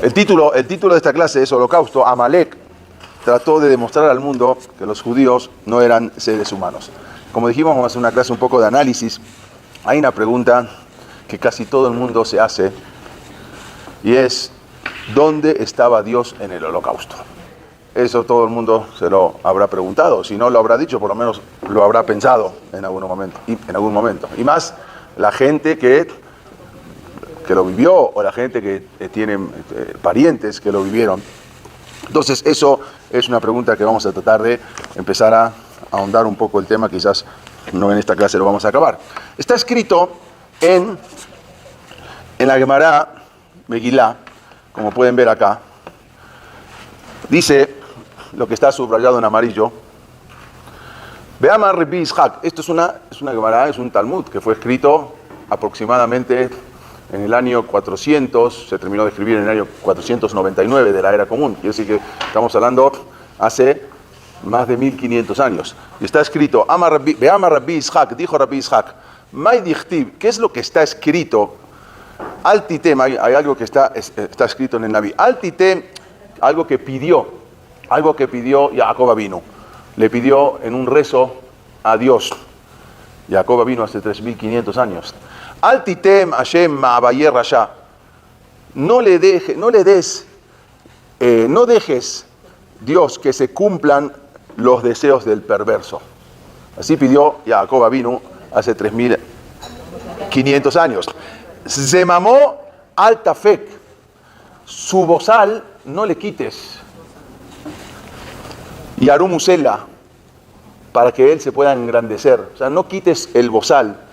El título de esta clase es Holocausto. Amalek trató de demostrar al mundo que los judíos no eran seres humanos. Como dijimos, vamos a hacer una clase un poco de análisis. Hay una pregunta que casi todo el mundo se hace y es: ¿dónde estaba Dios en el Holocausto? Eso todo el mundo se lo habrá preguntado. Si no lo habrá dicho, por lo menos lo habrá pensado en algún momento. Y más la gente que lo vivió o la gente que tiene parientes que lo vivieron. Entonces eso es una pregunta que vamos a tratar de empezar a ahondar un poco el tema. Quizás no en esta clase lo vamos a acabar. Está escrito en la Gemara Megilá, como pueden ver acá. Dice lo que está subrayado en amarillo. Veamos Rabbi Ishaq. Esto es una Gemara, es un Talmud que fue escrito aproximadamente en el año 400, se terminó de escribir en el año 499 de la era común. Quiere decir que estamos hablando hace más de 1500 años. Y está escrito, Veama Rabbi Ishaq, dijo Rabbi Ishaq, Mai dichtiv, ¿qué es lo que está escrito? Altitem, hay algo que está escrito en el Naví. Altitem, algo que pidió Jacob Avinu. Le pidió en un rezo a Dios. Jacob Avinu hace 3500 años. Altitem Hashem ma'abayer rasha. No dejes, Dios, que se cumplan los deseos del perverso. Así pidió Jacob Avinu hace 3500 años. Zemamó al tafek. Su bozal no le quites. Y Arumusela, para que él se pueda engrandecer. O sea, no quites el bozal.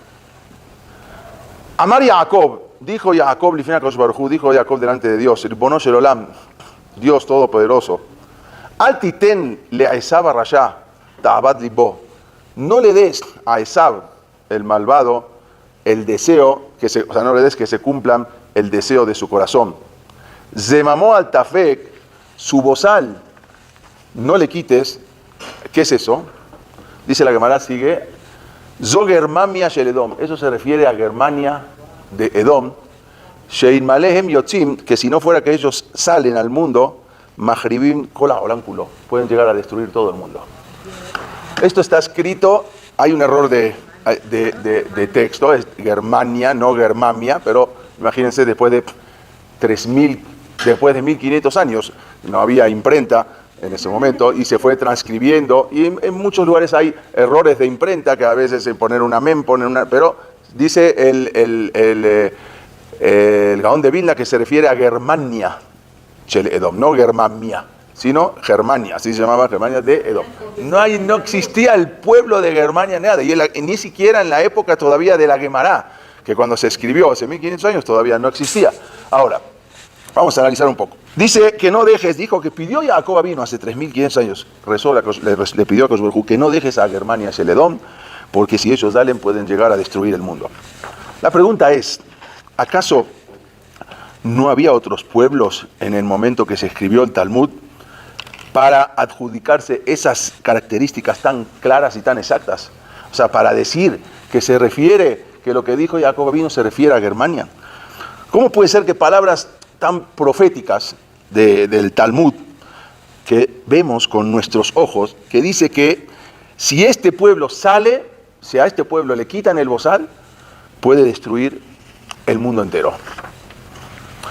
Amar Jacob, dijo Jacob delante de Dios, Ribono shel olam, Dios Todopoderoso, Al titen le Esav rasha, ta'abat libo, no le des a Esav, el malvado, el deseo, no le des que se cumplan el deseo de su corazón. Zemamó al tafek, su bozal, no le quites. ¿Qué es eso? Dice la Gemara, sigue, Zo Germania shel Edom, eso se refiere a Germania de Edom, Shein Malehem Yotzim, que si no fuera que ellos salen al mundo, Mahribim Kola Olankulo, pueden llegar a destruir todo el mundo. Esto está escrito, hay un error de texto, es Germania, no Germania, pero imagínense, después de 1500 años, no había imprenta en ese momento, y se fue transcribiendo, y en muchos lugares hay errores de imprenta, que a veces se ponen una mem, pero dice el Gaón de Vilna que se refiere a Germania, Edom, no Germania, sino Germania, así se llamaba Germania de Edom. No existía el pueblo de Germania, nada, y ni siquiera en la época todavía de la Gemara, que cuando se escribió hace 1500 años todavía no existía. Ahora, vamos a analizar un poco. Dice que no dejes, dijo que pidió Jacob Avinu hace 3500 años, le pidió a Kosh que no dejes a Germania shel Edom, porque si ellos salen pueden llegar a destruir el mundo. La pregunta es, ¿acaso no había otros pueblos en el momento que se escribió el Talmud para adjudicarse esas características tan claras y tan exactas? O sea, para decir que que lo que dijo Jacob Avinu se refiere a Germania. ¿Cómo puede ser que palabras tan proféticas del Talmud, que vemos con nuestros ojos, que dice que si este pueblo sale, si a este pueblo le quitan el bozal, puede destruir el mundo entero?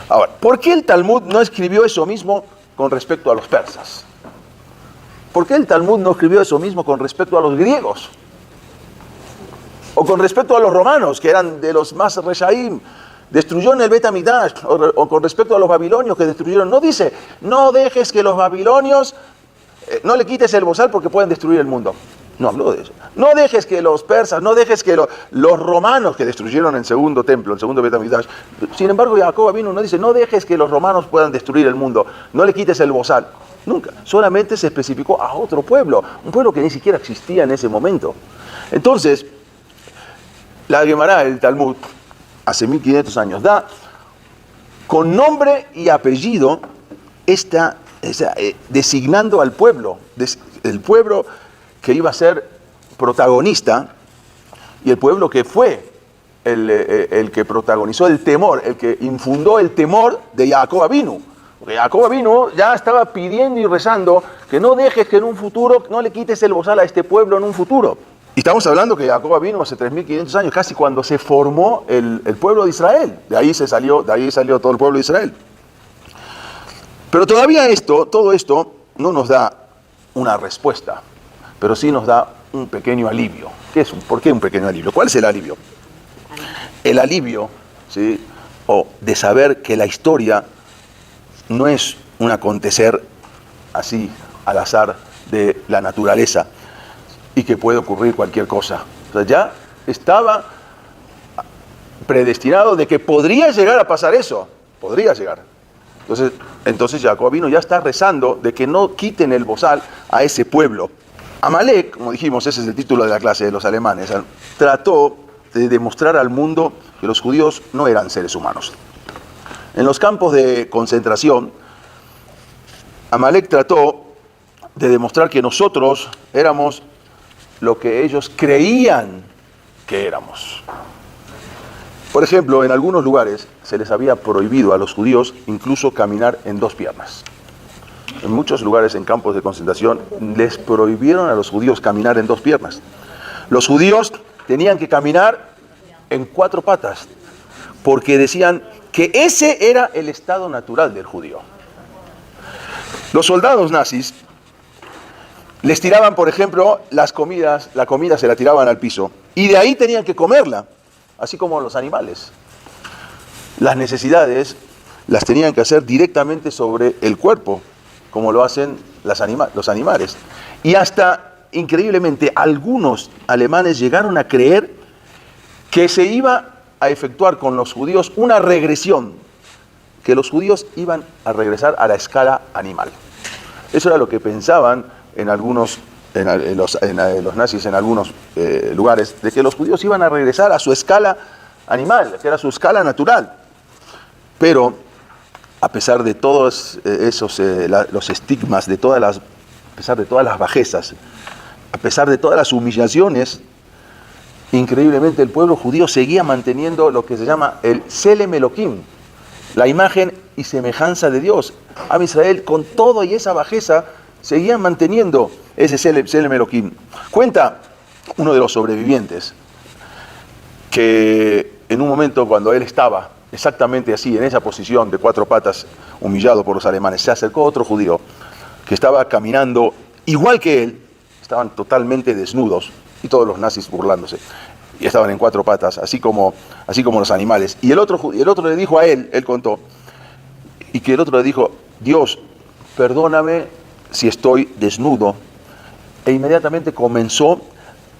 Ahora, ¿por qué el Talmud no escribió eso mismo con respecto a los persas? ¿Por qué el Talmud no escribió eso mismo con respecto a los griegos? O con respecto a los romanos, que eran de los más reshaim, destruyeron el Bet Hamikdash, o con respecto a los babilonios que destruyeron? No dice, no dejes que los babilonios, no le quites el bozal porque pueden destruir el mundo. No habló de eso. No dejes que los persas, no dejes que los romanos que destruyeron el segundo templo, el segundo Bet Hamikdash. Sin embargo, Jacob Avinu no dice, no dejes que los romanos puedan destruir el mundo, no le quites el bozal. Nunca. Solamente se especificó a otro pueblo, un pueblo que ni siquiera existía en ese momento. Entonces, la Gemara, el Talmud, hace 1500 años, da con nombre y apellido designando al pueblo, el pueblo que iba a ser protagonista y el pueblo que fue el que protagonizó el temor, el que infundó el temor de Jacob Avinu. Porque Jacob vino, ya estaba pidiendo y rezando que no dejes que en un futuro, no le quites el bozal a este pueblo en un futuro. Y estamos hablando que Jacob vino hace 3.500 años, casi cuando se formó el pueblo de Israel. De ahí salió todo el pueblo de Israel. Pero todavía todo esto no nos da una respuesta, pero sí nos da un pequeño alivio. ¿Por qué un pequeño alivio? ¿Cuál es el alivio? El alivio, ¿sí? De saber que la historia no es un acontecer así al azar de la naturaleza y que puede ocurrir cualquier cosa. O sea, ya estaba predestinado de que podría llegar a pasar eso. Podría llegar. Entonces Jacob vino, ya está rezando de que no quiten el bozal a ese pueblo. Amalek, como dijimos, ese es el título de la clase de los alemanes, trató de demostrar al mundo que los judíos no eran seres humanos. En los campos de concentración, Amalek trató de demostrar que nosotros éramos lo que ellos creían que éramos. Por ejemplo, en algunos lugares se les había prohibido a los judíos incluso caminar en dos piernas. En muchos lugares, en campos de concentración, les prohibieron a los judíos caminar en dos piernas. Los judíos tenían que caminar en cuatro patas, porque decían que ese era el estado natural del judío. Los soldados nazis les tiraban, por ejemplo, la comida se la tiraban al piso, y de ahí tenían que comerla, así como los animales. Las necesidades las tenían que hacer directamente sobre el cuerpo, como lo hacen los animales. Y hasta, increíblemente, algunos alemanes llegaron a creer que se iba a efectuar con los judíos una regresión, que los judíos iban a regresar a la escala animal. Eso era lo que pensaban los nazis en algunos lugares, de que los judíos iban a regresar a su escala animal, que era su escala natural. Pero, a pesar de todos los estigmas, a pesar de todas las bajezas, a pesar de todas las humillaciones, increíblemente el pueblo judío seguía manteniendo lo que se llama el Selem Elohim, la imagen y semejanza de Dios. Am Israel, con todo y esa bajeza, seguían manteniendo ese Selem Elohim. Cuenta uno de los sobrevivientes que en un momento, cuando él estaba exactamente así, en esa posición de cuatro patas, humillado por los alemanes, se acercó otro judío que estaba caminando igual que él, estaban totalmente desnudos, y todos los nazis burlándose, y estaban en cuatro patas, así como los animales. Y el otro le dijo a él contó, y que el otro le dijo: Dios, perdóname si estoy desnudo. E inmediatamente comenzó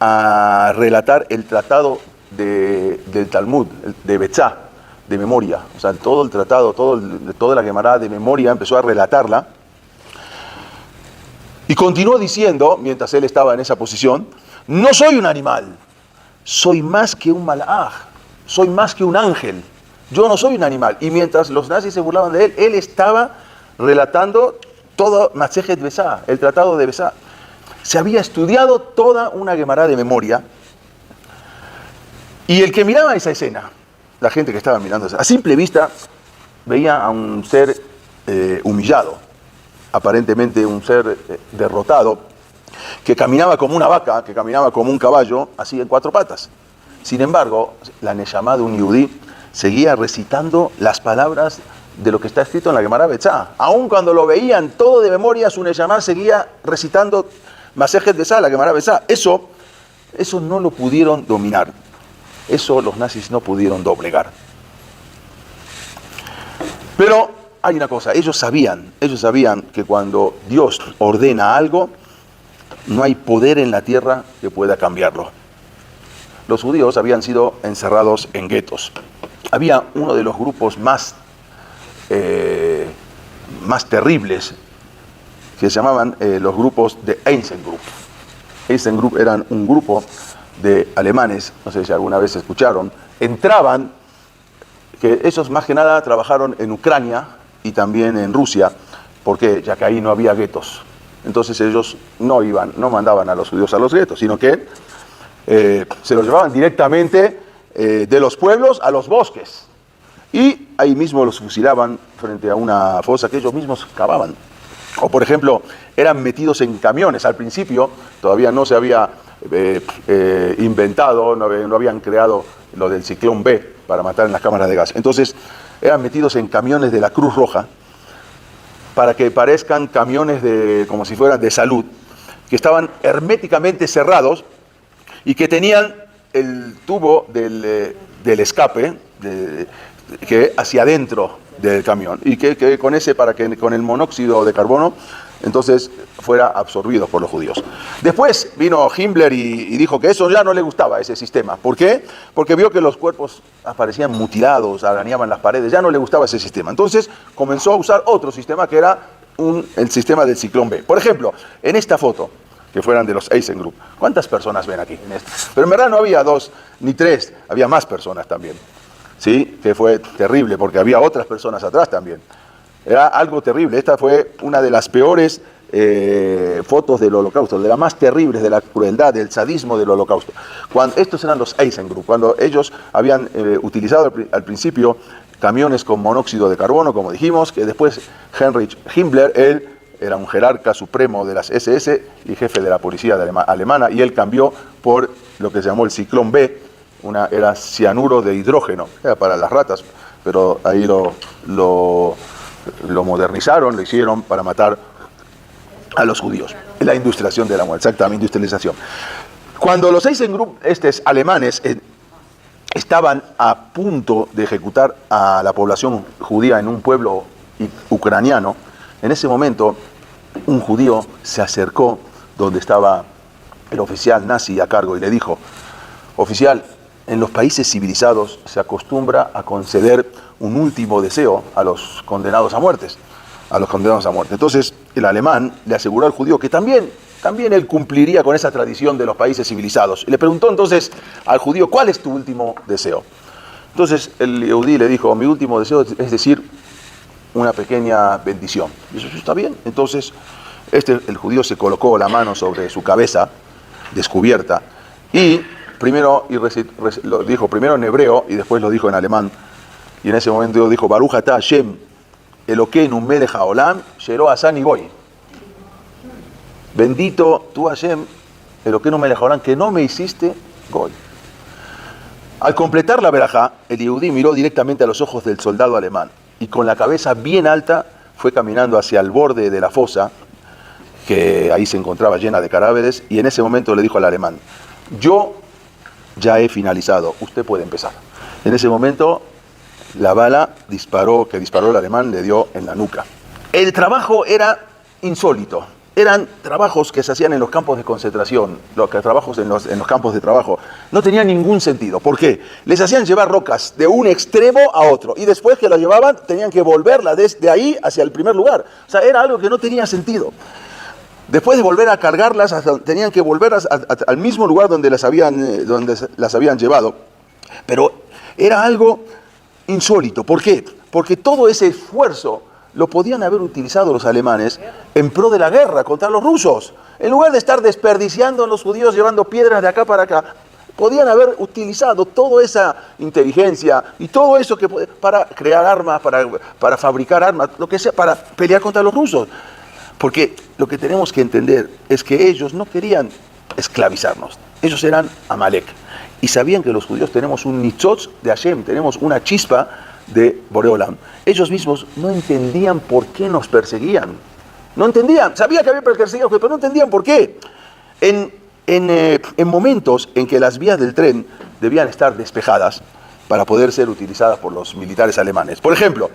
a relatar el tratado del Talmud, de Betzá, de memoria. O sea, todo el tratado, toda la Gemara de memoria, empezó a relatarla. Y continuó diciendo, mientras él estaba en esa posición: no soy un animal, soy más que un malaj, soy más que un ángel, yo no soy un animal. Y mientras los nazis se burlaban de él, él estaba relatando todo Masejet Besá, el tratado de Besá. Se había estudiado toda una Gemara de memoria, y el que miraba esa escena, la gente que estaba mirando, a simple vista, veía a un ser humillado, aparentemente un ser derrotado, que caminaba como una vaca, que caminaba como un caballo, así en cuatro patas. Sin embargo, la Neshama de un Yudí seguía recitando las palabras de lo que está escrito en la Gemara Betzá. Aun cuando lo veían todo de memoria, su Neshama seguía recitando Masejet Besá, la Gemara Betzá. Eso no lo pudieron dominar. Eso los nazis no pudieron doblegar. Pero hay una cosa, ellos sabían que cuando Dios ordena algo, no hay poder en la tierra que pueda cambiarlo. Los judíos habían sido encerrados en guetos. Había uno de los grupos más terribles, que se llamaban los grupos de Eisengrupp. Eisengrupp eran un grupo de alemanes, no sé si alguna vez escucharon, entraban, que esos más que nada trabajaron en Ucrania y también en Rusia, porque ya que ahí no había guetos. Entonces ellos no mandaban a los judíos a los guetos, sino que se los llevaban directamente de los pueblos a los bosques. y ahí mismo los fusilaban frente a una fosa que ellos mismos cavaban. O por ejemplo, eran metidos en camiones. Al principio todavía no se había inventado, no habían creado lo del ciclón B para matar en las cámaras de gas. Entonces eran metidos en camiones de la Cruz Roja para que parezcan camiones como si fueran de salud, que estaban herméticamente cerrados y que tenían el tubo del escape que hacia adentro del camión y que con ese, para que con el monóxido de carbono entonces fuera absorbido por los judíos. Después vino Himmler y dijo que eso ya no le gustaba, ese sistema. ¿Por qué? Porque vio que los cuerpos aparecían mutilados, arañaban las paredes, ya no le gustaba ese sistema. Entonces comenzó a usar otro sistema que era el sistema del ciclón B. Por ejemplo, en esta foto, que fueran de los EissenGruppe, ¿cuántas personas ven aquí? Pero en verdad no había 2 ni 3, había más personas también. ¿Sí? Que fue terrible porque había otras personas atrás también. Era algo terrible. Esta fue una de las peores fotos del Holocausto, de las más terribles de la crueldad, del sadismo del Holocausto. Estos eran los EissenGruppe, cuando ellos habían utilizado al principio camiones con monóxido de carbono, como dijimos, que después Heinrich Himmler, él era un jerarca supremo de las SS y jefe de la policía alemana, y él cambió por lo que se llamó el ciclón B, era cianuro de hidrógeno, era para las ratas, pero ahí lo modernizaron, lo hicieron para matar a los judíos. La industrialización de la muerte, exactamente, industrialización. Cuando los EissenGruppe alemanes estaban a punto de ejecutar a la población judía en un pueblo ucraniano, en ese momento un judío se acercó donde estaba el oficial nazi a cargo y le dijo: oficial, en los países civilizados se acostumbra a conceder un último deseo a los condenados a muerte. Entonces el alemán le aseguró al judío que también él cumpliría con esa tradición de los países civilizados. Y le preguntó entonces al judío: ¿cuál es tu último deseo? Entonces el yehudí le dijo: mi último deseo es decir, una pequeña bendición. Y eso está bien. Entonces el judío se colocó la mano sobre su cabeza descubierta y lo dijo primero en hebreo y después lo dijo en alemán. Y en ese momento dijo: Baruch atah Hashem Elokeinu melech haolam shelo asani goy. Bendito tú, Hashem, Elokeinu melech haolam, que no me hiciste goy. Al completar la verajá, el yehudí miró directamente a los ojos del soldado alemán y con la cabeza bien alta fue caminando hacia el borde de la fosa, que ahí se encontraba llena de cadáveres, y en ese momento le dijo al alemán: yo ya he finalizado, usted puede empezar. En ese momento la bala que disparó el alemán le dio en la nuca. El trabajo era insólito. Eran trabajos que se hacían en los campos de concentración, trabajos en los campos de trabajo. No tenían ningún sentido. ¿Por qué? Les hacían llevar rocas de un extremo a otro y después que las llevaban tenían que volverlas desde ahí hacia el primer lugar. O sea, era algo que no tenía sentido. Después de volver a cargarlas, tenían que volverlas al mismo lugar donde las habían llevado. Pero era algo insólito. ¿Por qué? Porque todo ese esfuerzo lo podían haber utilizado los alemanes en pro de la guerra contra los rusos. En lugar de estar desperdiciando a los judíos llevando piedras de acá para acá, podían haber utilizado toda esa inteligencia y todo eso para crear armas, para fabricar armas, lo que sea, para pelear contra los rusos. Porque lo que tenemos que entender es que ellos no querían esclavizarnos. Ellos eran Amalek. Y sabían que los judíos tenemos un nitzotz de Hashem, tenemos una chispa de Boreolam. Ellos mismos no entendían por qué nos perseguían. No entendían. Sabían que había perseguidos, pero no entendían por qué. En momentos en que las vías del tren debían estar despejadas para poder ser utilizadas por los militares alemanes. Por ejemplo,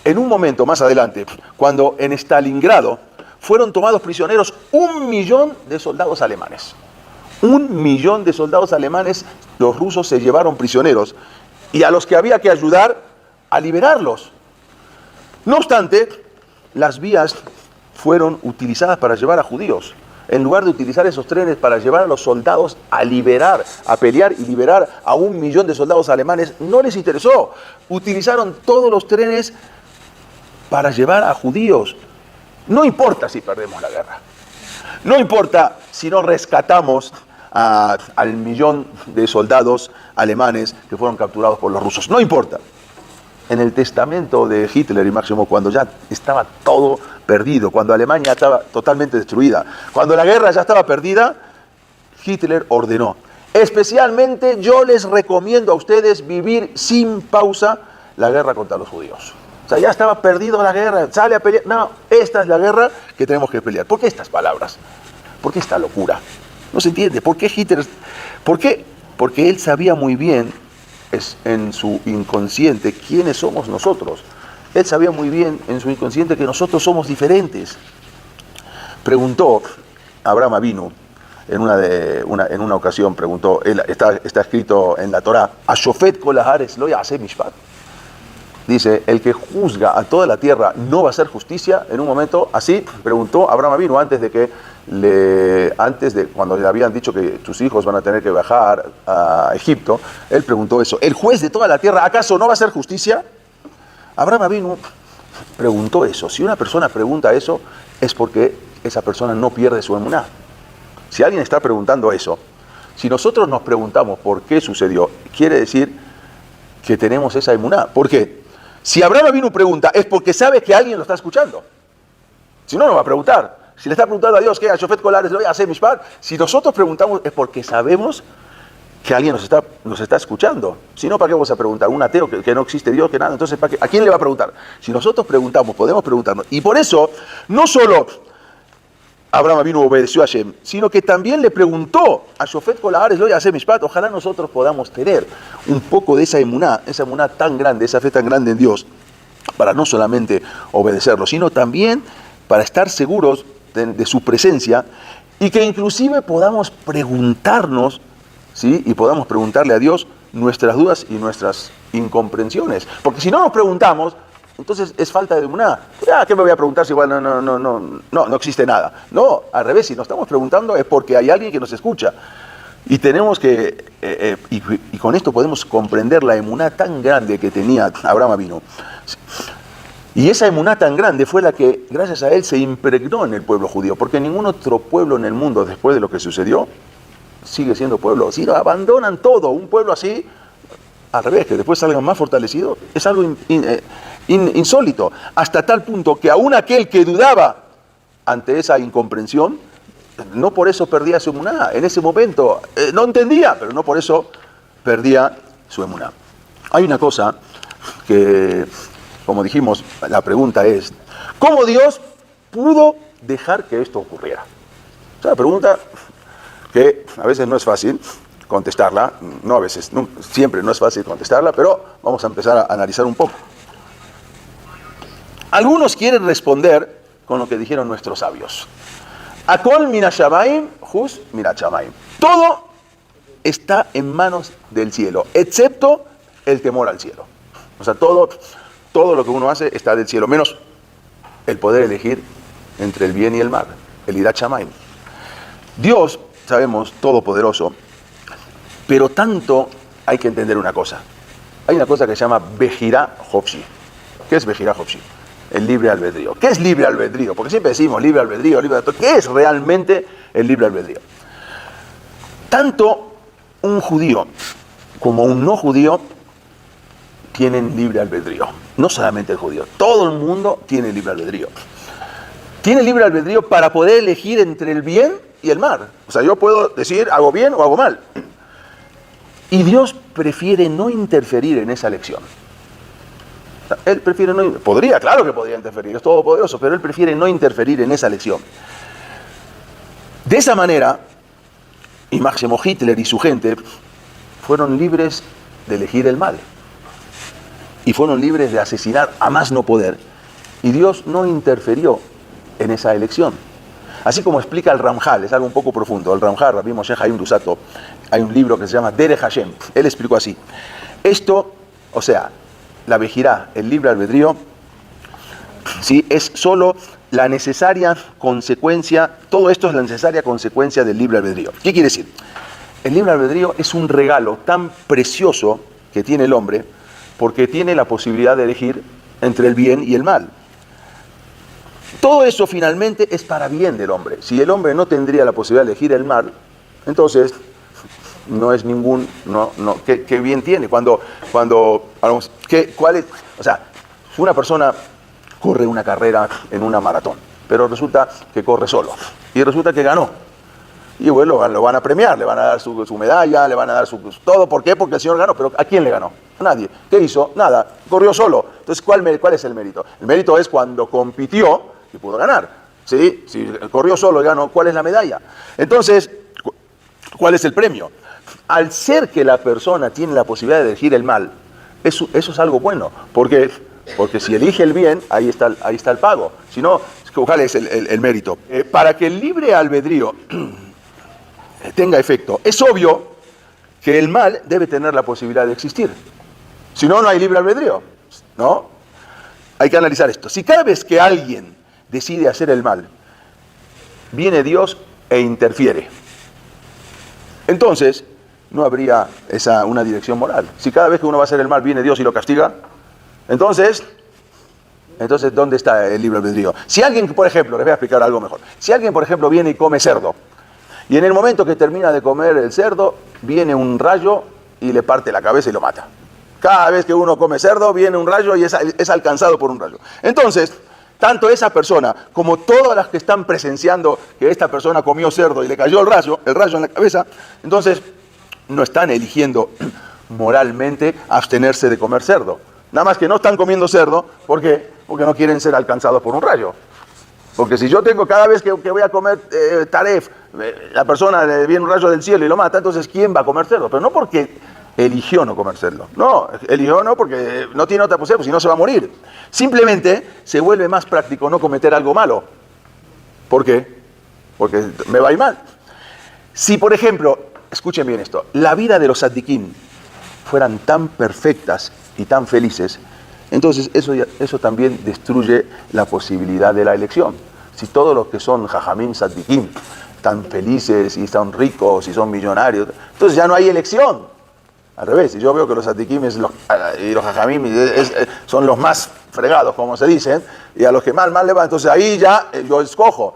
en un momento más adelante, cuando en Stalingrado fueron tomados prisioneros 1 millón de soldados alemanes. 1 millón de soldados alemanes los rusos se llevaron prisioneros y a los que había que ayudar a liberarlos. No obstante, las vías fueron utilizadas para llevar a judíos. En lugar de utilizar esos trenes para llevar a los soldados a liberar, a pelear y liberar a 1 millón de soldados alemanes, no les interesó. Utilizaron todos los trenes para llevar a judíos. No importa si perdemos la guerra. No importa si no rescatamos al 1 millón de soldados alemanes que fueron capturados por los rusos. No importa. en el testamento de Hitler y Máximo, cuando ya estaba todo perdido, cuando Alemania estaba totalmente destruida, cuando la guerra ya estaba perdida, Hitler ordenó: especialmente yo les recomiendo a ustedes vivir sin pausa la guerra contra los judíos. O sea, ya estaba perdido la guerra, sale a pelear. No, esta es la guerra que tenemos que pelear. ¿Por qué estas palabras? ¿Por qué esta locura? No se entiende. ¿Por qué Hitler? ¿Por qué? Porque él sabía muy bien, en su inconsciente, quiénes somos nosotros. Él sabía muy bien en su inconsciente que nosotros somos diferentes. Preguntó Abraham Avinu, en una ocasión preguntó, está escrito en la Torá: Ashofet kol haaretz lo ya'aseh mishpat. Dice, el que juzga a toda la tierra no va a hacer justicia. En un momento así preguntó Abraham Avinu, antes de cuando le habían dicho que tus hijos van a tener que viajar a Egipto, él preguntó eso: ¿el juez de toda la tierra acaso no va a hacer justicia? Abraham Avinu preguntó eso. Si una persona pregunta eso, es porque esa persona no pierde su emuná. Si alguien está preguntando eso, si nosotros nos preguntamos por qué sucedió, quiere decir que tenemos esa emuná. ¿Por qué? Si Abraham Avinu pregunta, es porque sabe que alguien lo está escuchando. Si no, no va a preguntar. Si le está preguntando a Dios, ¿qué? Ashofet kol haaretz lo ya'aseh mishpat. Si nosotros preguntamos, es porque sabemos que alguien nos está escuchando. Si no, ¿para qué vamos a preguntar? Un ateo que no existe Dios, que nada. Entonces, ¿a quién le va a preguntar? Si nosotros preguntamos, podemos preguntarnos. Y por eso, no solo Abraham Avinu obedeció a Hashem, sino que también le preguntó a Ashofet kol haaretz lo ya'aseh mishpat. Ojalá nosotros podamos tener un poco de esa emuná tan grande, esa fe tan grande en Dios, para no solamente obedecerlo, sino también para estar seguros de su presencia, y que inclusive podamos preguntarnos, ¿sí? Y podamos preguntarle a Dios nuestras dudas y nuestras incomprensiones. Porque si no nos preguntamos, entonces es falta de emuná. ¿Qué me voy a preguntar si igual no existe nada? No, al revés, si nos estamos preguntando es porque hay alguien que nos escucha. Y tenemos que, y con esto podemos comprender la emuná tan grande que tenía Abraham Avinu. Y esa emuná tan grande fue la que, gracias a él, se impregnó en el pueblo judío. Porque ningún otro pueblo en el mundo, después de lo que sucedió, sigue siendo pueblo. Si no, abandonan todo. Un pueblo así, al revés, que después salgan más fortalecidos, es algo insólito. Hasta tal punto que aún aquel que dudaba ante esa incomprensión, no por eso perdía su emuná. En ese momento no entendía, pero no por eso perdía su emuná. Hay una cosa que, como dijimos, la pregunta es: ¿cómo Dios pudo dejar que esto ocurriera? Es una pregunta que a veces no es fácil contestarla, no a veces, no, siempre no es fácil contestarla, pero vamos a empezar a analizar un poco. Algunos quieren responder con lo que dijeron nuestros sabios: Akol min hashamayim, hus min hashamayim. Todo está en manos del cielo, excepto el temor al cielo. O sea, todo lo que uno hace está del cielo, menos el poder elegir entre el bien y el mal, el irat shamayim. Dios, sabemos, todopoderoso, pero tanto hay que entender una cosa. Hay una cosa que se llama Bejirá Hofshi. ¿Qué es Bejirá Hofshi? El libre albedrío. ¿Qué es libre albedrío? Porque siempre decimos libre albedrío, libre albedrío. ¿Qué es realmente el libre albedrío? Tanto un judío como un no judío tienen libre albedrío. No solamente el judío, todo el mundo tiene libre albedrío. Tiene libre albedrío para poder elegir entre el bien y el mal. O sea, yo puedo decir hago bien o hago mal. Y Dios prefiere no interferir en esa elección. O sea, Él prefiere no... Podría, claro que podría interferir, es todopoderoso, pero Él prefiere no interferir en esa elección. De esa manera, y Máximo Hitler y su gente fueron libres de elegir el mal. Y fueron libres de asesinar a más no poder. Y Dios no interfirió en esa elección. Así como explica el Ramjal, es algo un poco profundo. El Ramjal, Rabbi Moshe Haim Luzzatto, hay un libro que se llama Derech Hashem. Él explicó así: esto, o sea, la Bejirá, el libre albedrío, ¿sí?, es solo la necesaria consecuencia, todo esto es la necesaria consecuencia del libre albedrío. ¿Qué quiere decir? El libre albedrío es un regalo tan precioso que tiene el hombre, porque tiene la posibilidad de elegir entre el bien y el mal. Todo eso finalmente es para bien del hombre. Si el hombre no tendría la posibilidad de elegir el mal, entonces no es ningún, ¿qué bien tiene? ¿Cuál es? O sea, una persona corre una carrera en una maratón, pero resulta que corre solo, y resulta que ganó. Y bueno, lo van a premiar, le van a dar su medalla, le van a dar todo. ¿Por qué? Porque el Señor ganó. ¿Pero a quién le ganó? A nadie. ¿Qué hizo? Nada. Corrió solo. Entonces, ¿cuál es el mérito? El mérito es cuando compitió y pudo ganar. ¿Sí? Si corrió solo y ganó, ¿cuál es la medalla? Entonces, ¿cuál es el premio? Al ser que la persona tiene la posibilidad de elegir el mal, eso es algo bueno. Porque si elige el bien, ahí está el pago. Si no, ¿cuál es el mérito? Para que el libre albedrío tenga efecto, es obvio que el mal debe tener la posibilidad de existir. Si no, no hay libre albedrío, ¿no? Hay que analizar esto. Si cada vez que alguien decide hacer el mal, viene Dios e interfiere, entonces no habría una dirección moral. Si cada vez que uno va a hacer el mal viene Dios y lo castiga, entonces, ¿dónde está el libre albedrío? Si alguien, por ejemplo, les voy a explicar algo mejor. Si alguien, por ejemplo, viene y come cerdo, y en el momento que termina de comer el cerdo, viene un rayo y le parte la cabeza y lo mata. Cada vez que uno come cerdo, viene un rayo y es alcanzado por un rayo. Entonces, tanto esa persona como todas las que están presenciando que esta persona comió cerdo y le cayó el rayo en la cabeza, entonces no están eligiendo moralmente abstenerse de comer cerdo. Nada más que no están comiendo cerdo, ¿por qué? Porque no quieren ser alcanzados por un rayo. Porque si yo tengo cada vez que voy a comer taref, la persona le viene un rayo del cielo y lo mata, entonces ¿quién va a comer cerdo? Pero no porque eligió no comer cerdo. No, eligió no porque no tiene otra posibilidad, si no se va a morir. Simplemente se vuelve más práctico no cometer algo malo. ¿Por qué? Porque me va a ir mal. Si, por ejemplo, escuchen bien esto, la vida de los tzadikim fueran tan perfectas y tan felices, entonces eso también destruye la posibilidad de la elección. Si todos los que son jajamim tzadikim están felices y están ricos y son millonarios, entonces ya no hay elección. Al revés, yo veo que los tzadikim y los jajamim son los más fregados, como se dicen, y a los que más le va, entonces ahí ya yo escojo.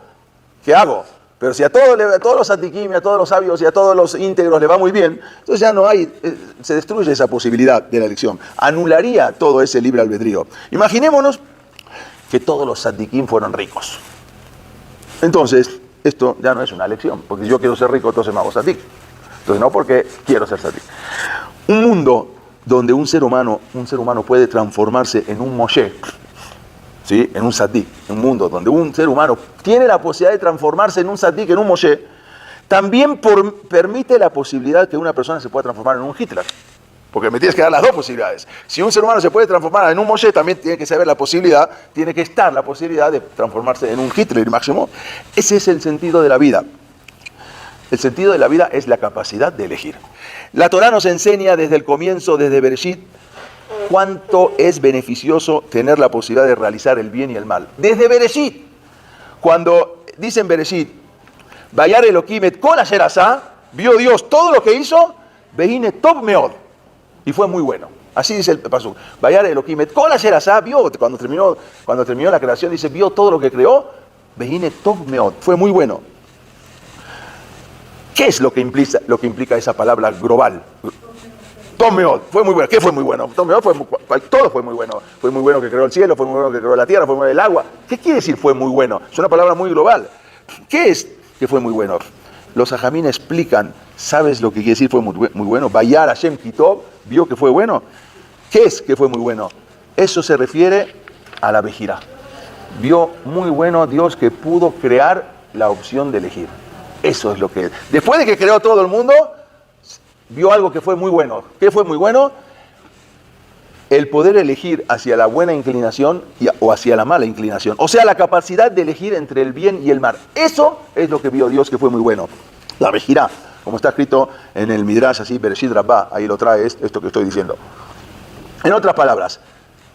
¿Qué hago? Pero si a todos los tzadikim, a todos los sabios y a todos los íntegros le va muy bien, entonces ya no hay, se destruye esa posibilidad de la elección. Anularía todo ese libre albedrío. Imaginémonos que todos los tzadikim fueron ricos. Entonces, esto ya no es una elección, porque yo quiero ser rico, entonces me hago tzadik. Entonces no porque quiero ser tzadik. Un mundo donde un ser humano puede transformarse en un Moshe, ¿sí? En un tzadik, un mundo donde un ser humano tiene la posibilidad de transformarse en un tzadik, en un Moshe, también permite la posibilidad que una persona se pueda transformar en un Hitler. Porque me tienes que dar las dos posibilidades. Si un ser humano se puede transformar en un Moshe, también tiene que saber tiene que estar la posibilidad de transformarse en un Hitler máximo. Ese es el sentido de la vida. El sentido de la vida es la capacidad de elegir. La Torá nos enseña desde el comienzo, desde Bereshit, cuánto es beneficioso tener la posibilidad de realizar el bien y el mal. Desde Bereshit, cuando dicen Bereshit, Vayar Elohim et kol asher asá, vio Dios todo lo que hizo, veine tov meod, y fue muy bueno. Así dice el pasuk. Vayar Elohim et kol asher asá, vio, cuando terminó la creación, dice, vio todo lo que creó, veine tov meod, fue muy bueno. ¿Qué es lo que implica esa palabra global? Tomeot, fue muy bueno. ¿Qué fue muy bueno? Tomeot todo fue muy bueno. Fue muy bueno que creó el cielo, fue muy bueno que creó la tierra, fue muy bueno el agua. ¿Qué quiere decir fue muy bueno? Es una palabra muy global. ¿Qué es que fue muy bueno? Los ajamín explican, ¿sabes lo que quiere decir fue muy bueno? Vayar Hashem Kitov, vio que fue bueno. ¿Qué es que fue muy bueno? Eso se refiere a la vejirá. Vio muy bueno Dios que pudo crear la opción de elegir. Eso es lo que es. Después de que creó todo el mundo, vio algo que fue muy bueno. ¿Qué fue muy bueno? El poder elegir hacia la buena inclinación o hacia la mala inclinación. O sea, la capacidad de elegir entre el bien y el mal. Eso es lo que vio Dios que fue muy bueno. La vejirá, como está escrito en el Midrash, así, Bereshit Rabbah, ahí lo trae esto que estoy diciendo. En otras palabras,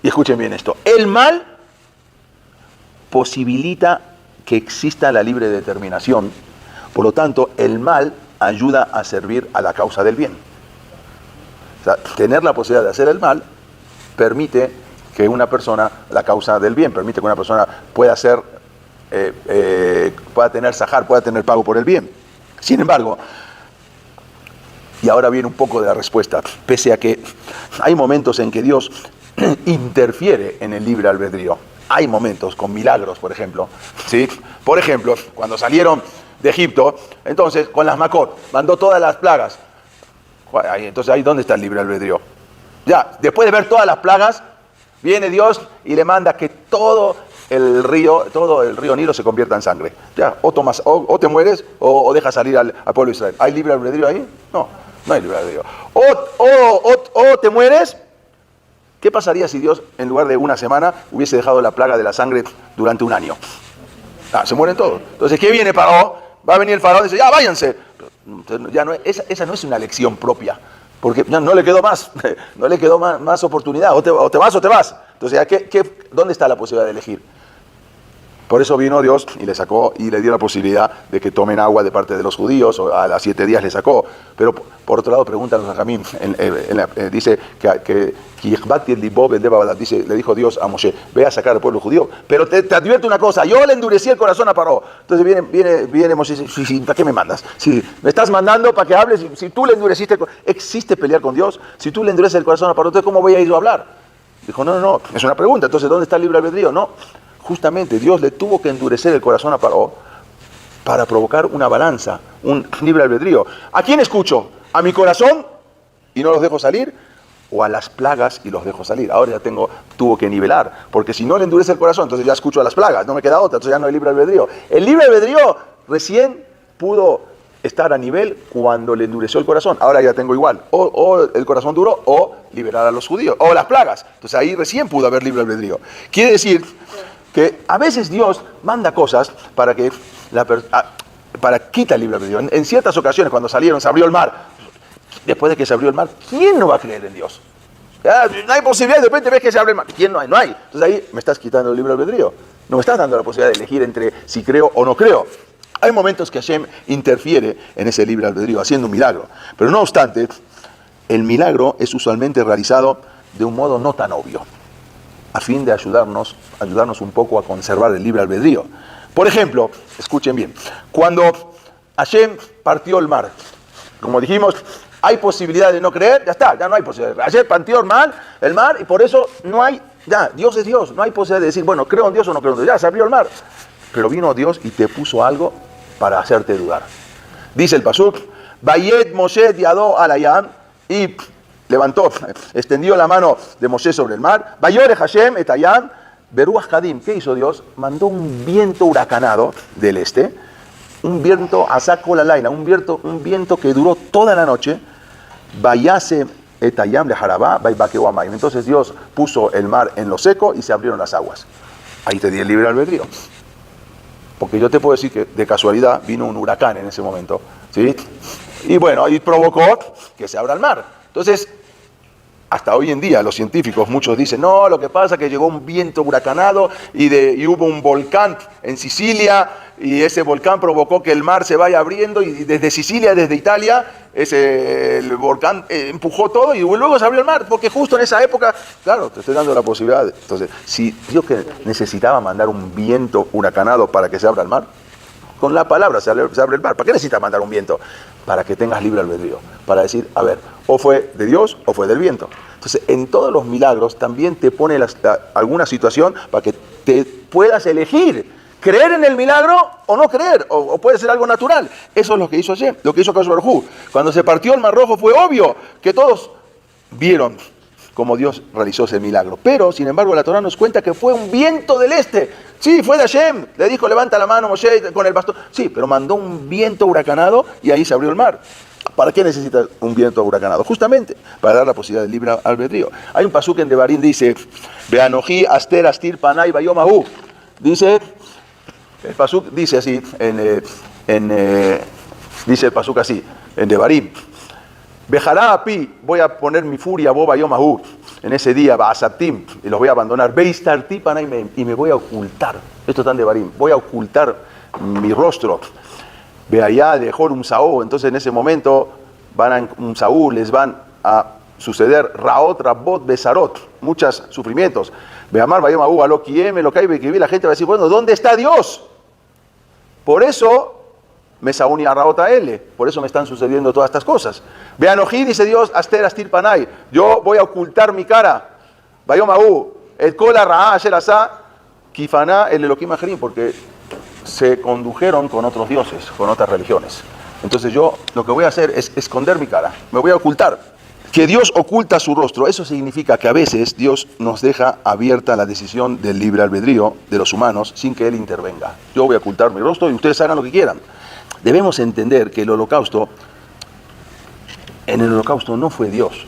y escuchen bien esto, el mal posibilita que exista la libre determinación. Por lo tanto, el mal ayuda a servir a la causa del bien. O sea, tener la posibilidad de hacer el mal permite que una persona, la causa del bien, permite que una persona pueda tener sahar, pueda tener pago por el bien. Sin embargo, Y ahora viene un poco de la respuesta, pese a que hay momentos en que Dios interfiere en el libre albedrío. Hay momentos con milagros, por ejemplo. ¿Sí? Por ejemplo, cuando salieron de Egipto, entonces con las Macot, mandó todas las plagas. Entonces, ahí ¿dónde está el libre albedrío? Ya, después de ver todas las plagas, viene Dios y le manda que todo el río Nilo se convierta en sangre. Ya, o te mueres o dejas salir al pueblo de Israel. ¿Hay libre albedrío ahí? No, no hay libre albedrío. O te mueres. ¿Qué pasaría si Dios, en lugar de una semana, hubiese dejado la plaga de la sangre durante un año? Se mueren todos. Entonces, ¿qué viene Faraón? Va a venir el Faraón y dice, ya, váyanse. Ya no, esa no es una elección propia, porque ya no le quedó más, no le quedó más oportunidad. O te vas o te vas. Entonces, ¿dónde está la posibilidad de elegir? Por eso vino Dios y le sacó y le dio la posibilidad de que tomen agua de parte de los judíos, o a las 7 días le sacó. Pero por otro lado, preguntan a Jamín, dice que dice, le dijo Dios a Moshe, ve a sacar al pueblo judío. Pero te advierto una cosa, yo le endurecí el corazón a Paró. Entonces viene Moshe y dice, ¿para qué me mandas? Si me estás mandando para que hables, si tú le endureciste, ¿existe pelear con Dios? Si tú le endureces el corazón a Paró, entonces ¿cómo voy a ir a hablar? Dijo, no, es una pregunta. Entonces, ¿dónde está el libre albedrío? No. Justamente Dios le tuvo que endurecer el corazón a Paró para provocar una balanza, un libre albedrío. ¿A quién escucho? ¿A mi corazón y no los dejo salir? ¿O a las plagas y los dejo salir? Ahora ya tuvo que nivelar, porque si no le endurece el corazón, entonces ya escucho a las plagas, no me queda otra, entonces ya no hay libre albedrío. El libre albedrío recién pudo estar a nivel cuando le endureció el corazón. Ahora ya tengo igual, o el corazón duro, o liberar a los judíos, o las plagas. Entonces ahí recién pudo haber libre albedrío. Quiere decir que a veces Dios manda cosas para que quita el libre albedrío. En ciertas ocasiones, cuando salieron, se abrió el mar. Después de que se abrió el mar, ¿quién no va a creer en Dios? No hay posibilidad, de repente ves que se abre el mar. ¿Quién no hay? No hay. Entonces ahí me estás quitando el libre albedrío. No me estás dando la posibilidad de elegir entre si creo o no creo. Hay momentos que Hashem interfiere en ese libre albedrío, haciendo un milagro. Pero no obstante, el milagro es usualmente realizado de un modo no tan obvio, a fin de ayudarnos un poco a conservar el libre albedrío. Por ejemplo, escuchen bien, cuando Hashem partió el mar, como dijimos, hay posibilidad de no creer, ya está, ya no hay posibilidad. Hashem partió el mar y por eso no hay, ya, Dios es Dios, no hay posibilidad de decir, bueno, creo en Dios o no creo en Dios, ya se abrió el mar. Pero vino Dios y te puso algo para hacerte dudar. Dice el pasuk, Vayet Moshe yado al hayam, y levantó, extendió la mano de Moshe sobre el mar. Vayore Hashem et hayam beruach hadim. ¿Qué hizo Dios? Mandó un viento huracanado del este, un viento asaco la laina, un viento que duró toda la noche. Vayase et hayam le harabá vaybakeu amayim. Entonces Dios puso el mar en lo seco y se abrieron las aguas. Ahí te di el libre albedrío. Porque yo te puedo decir que de casualidad vino un huracán en ese momento, ¿sí? Y bueno, y provocó que se abra el mar. Entonces, hasta hoy en día los científicos, muchos dicen, no, lo que pasa es que llegó un viento huracanado y hubo un volcán en Sicilia y ese volcán provocó que el mar se vaya abriendo y desde Sicilia, desde Italia, el volcán empujó todo y luego se abrió el mar, porque justo en esa época, claro, te estoy dando la posibilidad. Entonces, si Dios que necesitaba mandar un viento huracanado para que se abra el mar, con la palabra se abre el mar. ¿Para qué necesitas mandar un viento? Para que tengas libre albedrío. Para decir, a ver, o fue de Dios o fue del viento. Entonces, en todos los milagros también te pone alguna situación para que te puedas elegir. ¿Creer en el milagro o no creer? O puede ser algo natural. Eso es lo que hizo ayer, lo que hizo Akadosh Baruj Hu. Cuando se partió el Mar Rojo fue obvio que todos vieron cómo Dios realizó ese milagro. Pero, sin embargo, la Torá nos cuenta que fue un viento del este. Sí, fue de Hashem. Le dijo, levanta la mano Moshe con el bastón. Sí, pero mandó un viento huracanado y ahí se abrió el mar. ¿Para qué necesita un viento huracanado? Justamente para dar la posibilidad del libre albedrío. Hay un pasuk en Devarim, dice, Beanoji aster astir panay bayomahu. Dice, el pasuk dice así, dice el pasuk así, en Devarim. Bejará a pi, voy a poner mi furia, boba yomahu, en ese día, ba'asaptim, y los voy a abandonar. Beistarti panay, y me voy a ocultar. Esto está en Devarim. Voy a ocultar mi rostro. Ve allá de Jorum Saúl. Entonces en ese momento les van a suceder Raot, Rabot, Besarot, muchos sufrimientos. Ve amar, vaya a lo quieme, lo que hay, la gente va a decir, bueno, ¿dónde está Dios? Por eso Mesaún y Arraota L. Por eso me están sucediendo todas estas cosas. Vean, Ojí, dice Dios, Aster Astir Panay. Yo voy a ocultar mi cara. Bayomahu, et kola ra'a asher asa, kifaná el Elohim Ajerim, porque se condujeron con otros dioses, con otras religiones. Entonces yo lo que voy a hacer es esconder mi cara, me voy a ocultar. Que Dios oculta su rostro, eso significa que a veces Dios nos deja abierta la decisión del libre albedrío de los humanos sin que Él intervenga. Yo voy a ocultar mi rostro y ustedes hagan lo que quieran. Debemos entender que en el holocausto no fue Dios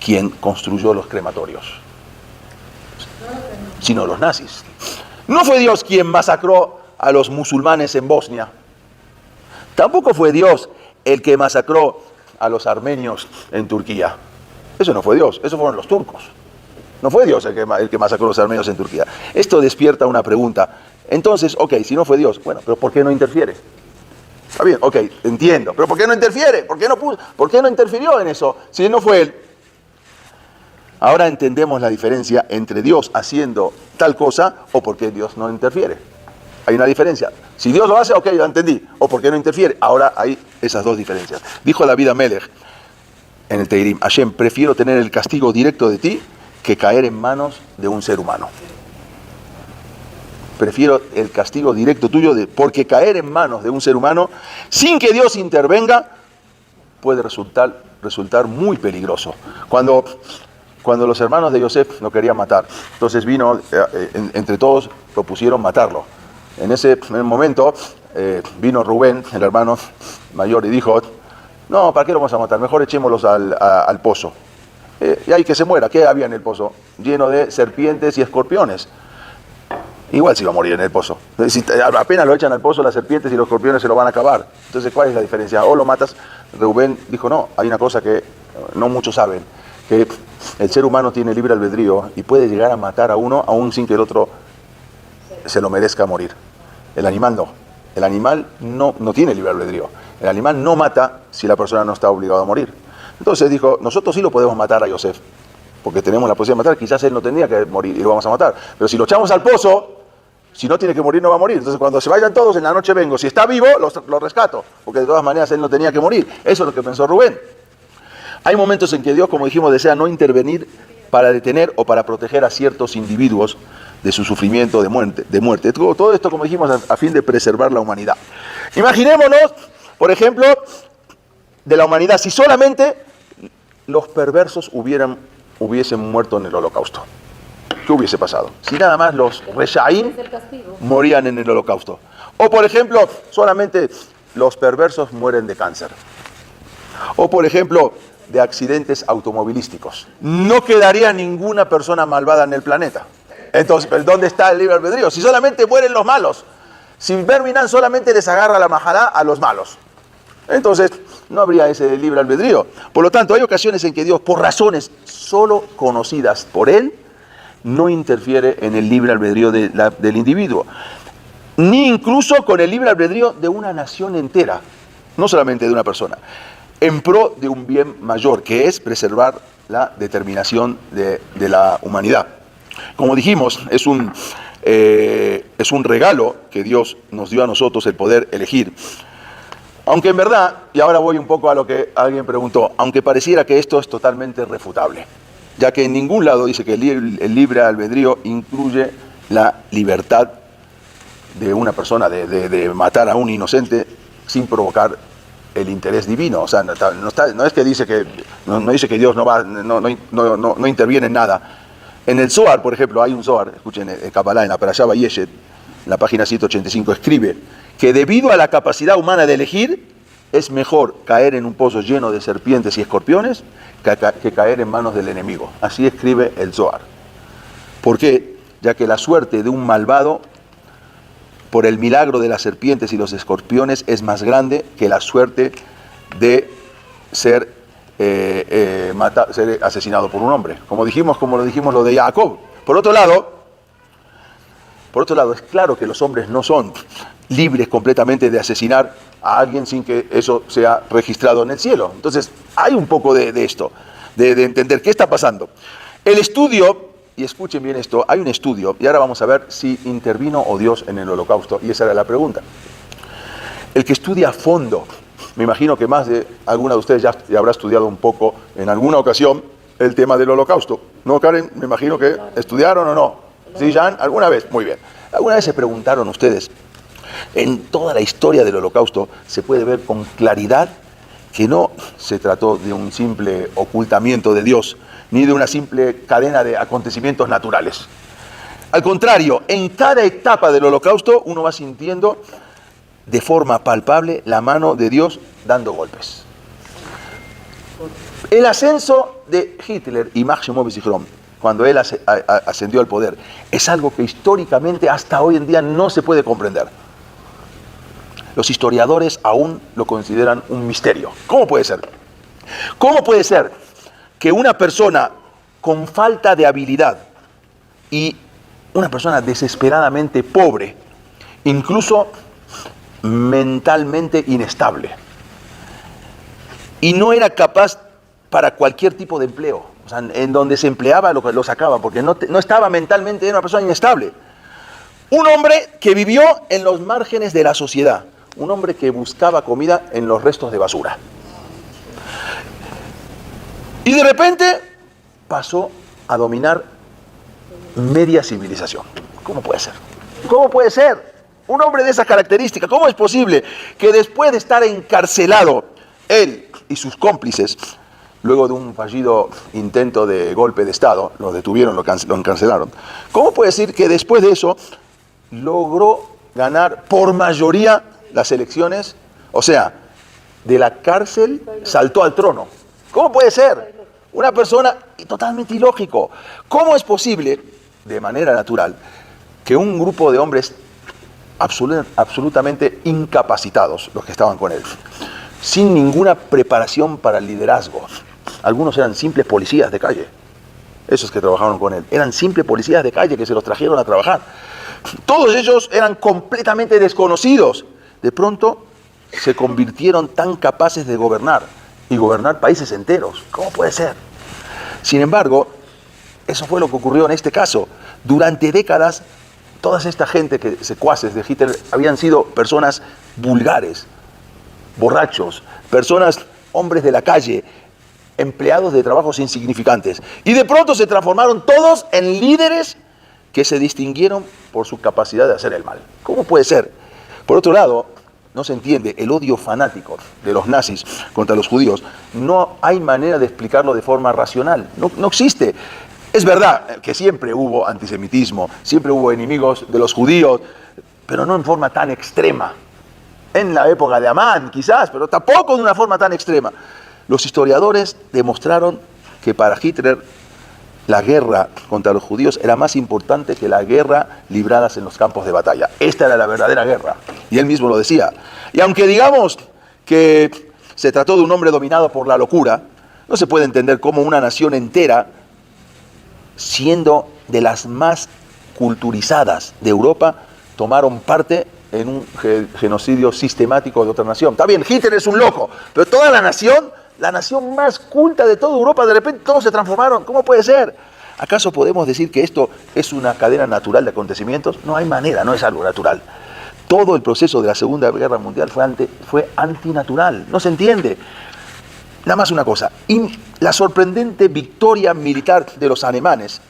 quien construyó los crematorios, sino los nazis. No fue Dios quien masacró a los musulmanes en Bosnia. Tampoco fue Dios el que masacró a los armenios en Turquía. Eso no fue Dios, eso fueron los turcos. No fue Dios el que masacró a los armenios en Turquía. Esto despierta una pregunta. Entonces, ok, si no fue Dios, bueno, pero ¿por qué no interfiere? Está bien, ok, entiendo, pero ¿por qué no interfiere? ¿Por qué no interfirió en eso si no fue Él? Ahora entendemos la diferencia entre Dios haciendo tal cosa o por qué Dios no interfiere. Hay una diferencia. Si Dios lo hace, ok, ya entendí. O por qué no interfiere. Ahora hay esas dos diferencias. Dijo David Amelech en el Teirim: Hashem, prefiero tener el castigo directo de ti que caer en manos de un ser humano. Prefiero el castigo directo tuyo porque caer en manos de un ser humano sin que Dios intervenga puede resultar muy peligroso. Cuando los hermanos de Yosef lo querían matar, entonces vino, entre todos propusieron matarlo. En ese momento vino Rubén, el hermano mayor, y dijo: no, ¿para qué lo vamos a matar? Mejor echémoslos al pozo. Y ahí que se muera. ¿Qué había en el pozo? Lleno de serpientes y escorpiones. Igual se iba a morir en el pozo. Si apenas lo echan al pozo, las serpientes y los escorpiones se lo van a acabar. Entonces, ¿cuál es la diferencia? O lo matas. Rubén dijo: no, hay una cosa que no muchos saben, que el ser humano tiene libre albedrío y puede llegar a matar a uno aún sin que el otro se lo merezca morir. El animal no. El animal no tiene libre albedrío. El animal no mata si la persona no está obligada a morir. Entonces dijo: nosotros sí lo podemos matar a Yosef, porque tenemos la posibilidad de matar. Quizás él no tenía que morir y lo vamos a matar. Pero si lo echamos al pozo, si no tiene que morir, no va a morir. Entonces cuando se vayan todos, en la noche vengo. Si está vivo, lo rescato, porque de todas maneras él no tenía que morir. Eso es lo que pensó Rubén. Hay momentos en que Dios, como dijimos, desea no intervenir para detener o para proteger a ciertos individuos de su sufrimiento de muerte. Todo esto, como dijimos, a fin de preservar la humanidad. Imaginémonos, por ejemplo, de la humanidad, si solamente los perversos hubiesen muerto en el holocausto. ¿Qué hubiese pasado? Si nada más los reshaim morían en el holocausto. O, por ejemplo, solamente los perversos mueren de cáncer. O, por ejemplo, de accidentes automovilísticos. No quedaría ninguna persona malvada en el planeta. Entonces, ¿dónde está el libre albedrío? Si solamente mueren los malos. Si Berminan solamente les agarra la majalá a los malos. Entonces, no habría ese libre albedrío. Por lo tanto, hay ocasiones en que Dios, por razones solo conocidas por Él, no interfiere en el libre albedrío del individuo. Ni incluso con el libre albedrío de una nación entera. No solamente de una persona. En pro de un bien mayor, que es preservar la determinación de la humanidad. Como dijimos, es un regalo que Dios nos dio a nosotros el poder elegir. Aunque en verdad, y ahora voy un poco a lo que alguien preguntó, aunque pareciera que esto es totalmente refutable, ya que en ningún lado dice que el libre albedrío incluye la libertad de una persona de matar a un inocente sin provocar el interés divino. O sea, no es que dice que no dice que Dios no interviene en nada. En el Zohar, por ejemplo, hay un Zohar, escuchen, el Kabbalah, en la Parashá Vayeshet, en la página 185, escribe que debido a la capacidad humana de elegir, es mejor caer en un pozo lleno de serpientes y escorpiones que caer en manos del enemigo. Así escribe el Zohar. ¿Por qué? Ya que la suerte de un malvado, por el milagro de las serpientes y los escorpiones, es más grande que la suerte de ser asesinado por un hombre. Como lo dijimos lo de Jacob. Por otro lado, es claro que los hombres no son libres completamente de asesinar a alguien sin que eso sea registrado en el cielo. Entonces, hay un poco de esto, de entender qué está pasando. El estudio, y escuchen bien esto, hay un estudio, y ahora vamos a ver si intervino o Dios en el holocausto, y esa era la pregunta. El que estudia a fondo, me imagino que más de alguna de ustedes ya habrá estudiado un poco en alguna ocasión el tema del Holocausto. ¿No, Karen? Me imagino que estudiaron o no. ¿Sí, Jan? ¿Alguna vez? Muy bien. ¿Alguna vez se preguntaron ustedes? En toda la historia del Holocausto se puede ver con claridad que no se trató de un simple ocultamiento de Dios, ni de una simple cadena de acontecimientos naturales. Al contrario, en cada etapa del Holocausto uno va sintiendo de forma palpable la mano de Dios dando golpes. El ascenso de Hitler y Máximo Zichron, cuando él ascendió al poder, es algo que históricamente hasta hoy en día no se puede comprender. Los historiadores aún lo consideran un misterio. ¿Cómo puede ser? ¿Cómo puede ser que una persona con falta de habilidad y una persona desesperadamente pobre, incluso mentalmente inestable, y no era capaz para cualquier tipo de empleo, o sea, en donde se empleaba lo sacaban, porque no estaba mentalmente, era una persona inestable, un hombre que vivió en los márgenes de la sociedad, un hombre que buscaba comida en los restos de basura, y de repente pasó a dominar media civilización. ¿Cómo puede ser? ¿Cómo puede ser? Un hombre de esas características, ¿cómo es posible que después de estar encarcelado, él y sus cómplices, luego de un fallido intento de golpe de Estado, lo detuvieron, lo encarcelaron, ¿cómo puede decir que después de eso logró ganar por mayoría las elecciones? O sea, de la cárcel saltó al trono. ¿Cómo puede ser? Una persona totalmente ilógico. ¿Cómo es posible, de manera natural, que un grupo de hombres absolutamente incapacitados, los que estaban con él, sin ninguna preparación para el liderazgo, algunos eran simples policías de calle, esos que trabajaron con él, eran simples policías de calle que se los trajeron a trabajar, todos ellos eran completamente desconocidos, de pronto se convirtieron tan capaces de gobernar, y gobernar países enteros? ¿Cómo puede ser? Sin embargo, eso fue lo que ocurrió en este caso. Durante décadas, toda esta gente, secuaces de Hitler, habían sido personas vulgares, borrachos, personas, hombres de la calle, empleados de trabajos insignificantes. Y de pronto se transformaron todos en líderes que se distinguieron por su capacidad de hacer el mal. ¿Cómo puede ser? Por otro lado, no se entiende el odio fanático de los nazis contra los judíos. No hay manera de explicarlo de forma racional. No existe. Es verdad que siempre hubo antisemitismo, siempre hubo enemigos de los judíos, pero no en forma tan extrema. En la época de Amán, quizás, pero tampoco de una forma tan extrema. Los historiadores demostraron que para Hitler la guerra contra los judíos era más importante que la guerra libradas en los campos de batalla. Esta era la verdadera guerra, y él mismo lo decía. Y aunque digamos que se trató de un hombre dominado por la locura, no se puede entender cómo una nación entera, siendo de las más culturizadas de Europa, tomaron parte en un genocidio sistemático de otra nación. Está bien, Hitler es un loco, pero toda la nación más culta de toda Europa, de repente todos se transformaron. ¿Cómo puede ser? ¿Acaso podemos decir que esto es una cadena natural de acontecimientos? No hay manera, no es algo natural. Todo el proceso de la Segunda Guerra Mundial fue antinatural, no se entiende. Nada más una cosa, y la sorprendente victoria militar de los alemanes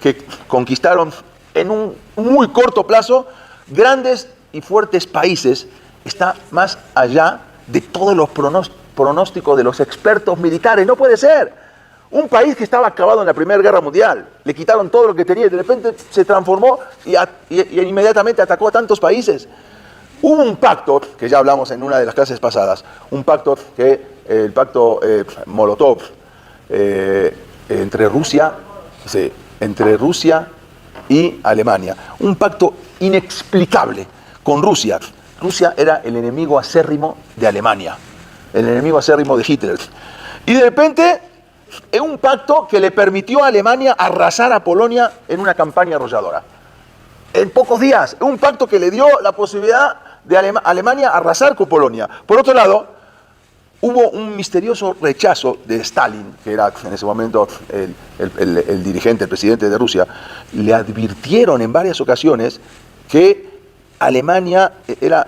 que conquistaron en un muy corto plazo grandes y fuertes países, está más allá de todos los pronósticos de los expertos militares. No puede ser. Un país que estaba acabado en la Primera Guerra Mundial, le quitaron todo lo que tenía y de repente se transformó y inmediatamente atacó a tantos países. Hubo un pacto, que ya hablamos en una de las clases pasadas, un pacto el pacto Molotov entre Rusia y Alemania, un pacto inexplicable con Rusia. Rusia era el enemigo acérrimo de Alemania, el enemigo acérrimo de Hitler. Y de repente, es un pacto que le permitió a Alemania arrasar a Polonia en una campaña arrolladora. En pocos días, un pacto que le dio la posibilidad de Alemania arrasar con Polonia. Por otro lado, hubo un misterioso rechazo de Stalin, que era en ese momento el dirigente, el presidente de Rusia. Le advirtieron en varias ocasiones que Alemania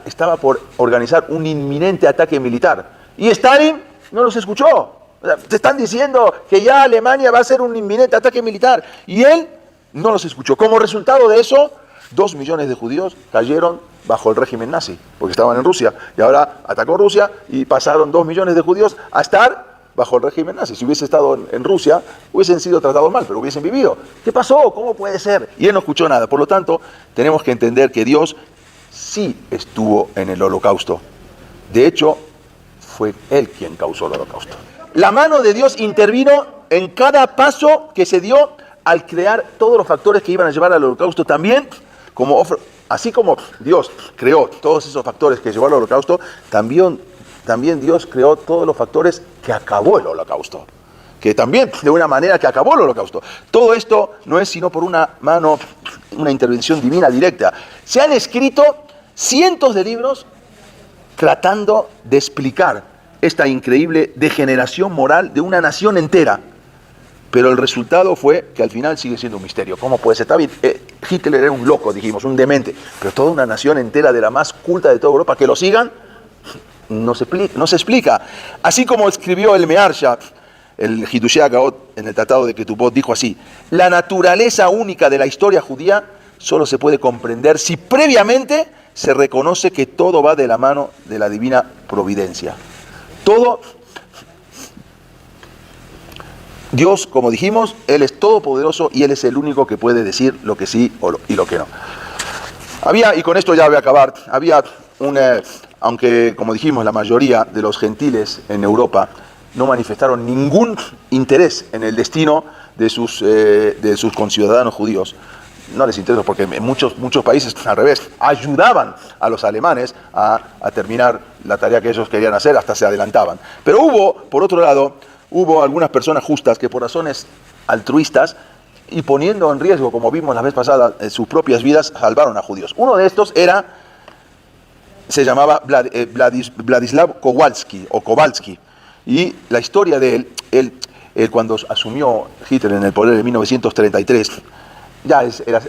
estaba por organizar un inminente ataque militar. Y Stalin no los escuchó. O sea, te están diciendo que ya Alemania va a hacer un inminente ataque militar. Y él no los escuchó. Como resultado de eso, 2 millones de judíos cayeron bajo el régimen nazi, porque estaban en Rusia. Y ahora atacó Rusia y pasaron 2 millones de judíos a estar bajo el régimen nazi. Si hubiese estado en Rusia, hubiesen sido tratados mal, pero hubiesen vivido. ¿Qué pasó? ¿Cómo puede ser? Y él no escuchó nada. Por lo tanto, tenemos que entender que Dios sí estuvo en el holocausto. De hecho, fue Él quien causó el holocausto. La mano de Dios intervino en cada paso que se dio al crear todos los factores que iban a llevar al holocausto. También, así como Dios creó todos esos factores que llevaron al holocausto, también Dios creó todos los factores que acabó el holocausto. Que también, de una manera que acabó el holocausto. Todo esto no es sino por una intervención divina directa. Se han escrito cientos de libros tratando de explicar esta increíble degeneración moral de una nación entera. Pero el resultado fue que al final sigue siendo un misterio. ¿Cómo puede ser? Está bien, Hitler era un loco, dijimos, un demente. Pero toda una nación entera de la más culta de toda Europa, que lo sigan, no se explica. Así como escribió el Meharsha, el Hidushei Haggaot, en el Tratado de Ketubot, dijo así: la naturaleza única de la historia judía solo se puede comprender si previamente se reconoce que todo va de la mano de la divina providencia. Todo. Dios, como dijimos, Él es todopoderoso y Él es el único que puede decir lo que sí y lo que no. Y con esto ya voy a acabar, aunque como dijimos, la mayoría de los gentiles en Europa no manifestaron ningún interés en el destino de sus conciudadanos judíos. No les interesa porque en muchos países, al revés, ayudaban a los alemanes a terminar la tarea que ellos querían hacer, hasta se adelantaban. Pero por otro lado, hubo algunas personas justas que por razones altruistas y poniendo en riesgo, como vimos la vez pasada, sus propias vidas, salvaron a judíos. Uno de estos se llamaba Vladislav Kowalski. Y la historia de él cuando asumió Hitler en el poder en 1933,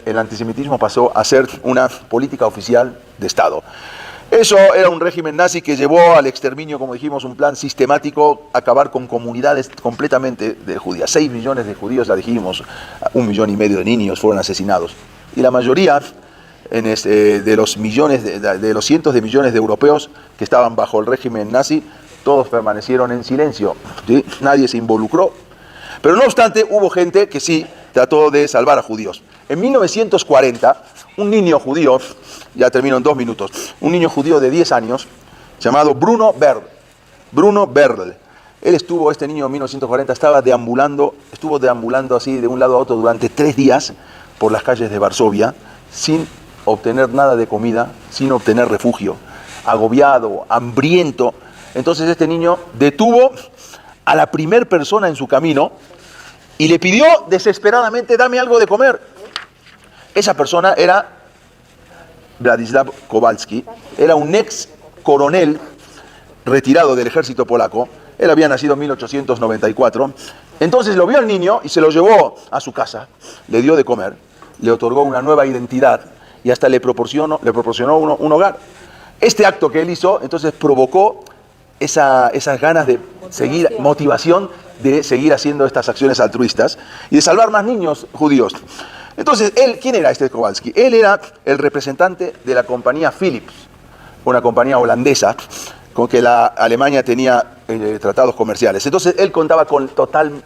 el antisemitismo pasó a ser una política oficial de Estado. Eso era un régimen nazi que llevó al exterminio, como dijimos, un plan sistemático, acabar con comunidades completamente de judías. 6 millones de judíos, ya dijimos, 1,5 millones de niños fueron asesinados. Y la mayoría de los cientos de millones de europeos que estaban bajo el régimen nazi, todos permanecieron en silencio, ¿sí? Nadie se involucró. Pero no obstante, hubo gente que sí trató de salvar a judíos. En 1940, un niño judío, ya termino en 2 minutos, un niño judío de 10 años, llamado Bruno Berl. Este niño en 1940 estuvo deambulando así de un lado a otro durante 3 días por las calles de Varsovia, sin obtener nada de comida, sin obtener refugio, agobiado, hambriento. Entonces este niño detuvo a la primer persona en su camino y le pidió desesperadamente: dame algo de comer. Esa persona era Vladislav Kowalski, era un ex coronel retirado del ejército polaco. Él había nacido en 1894. Entonces lo vio al niño y se lo llevó a su casa, le dio de comer, le otorgó una nueva identidad y hasta le proporcionó un hogar. Este acto que él hizo entonces provocó esas ganas de seguir, motivación de seguir haciendo estas acciones altruistas y de salvar más niños judíos. Entonces, ¿quién era este Kowalski? Él era el representante de la compañía Philips, una compañía holandesa con que la Alemania tenía tratados comerciales. Entonces, él contaba con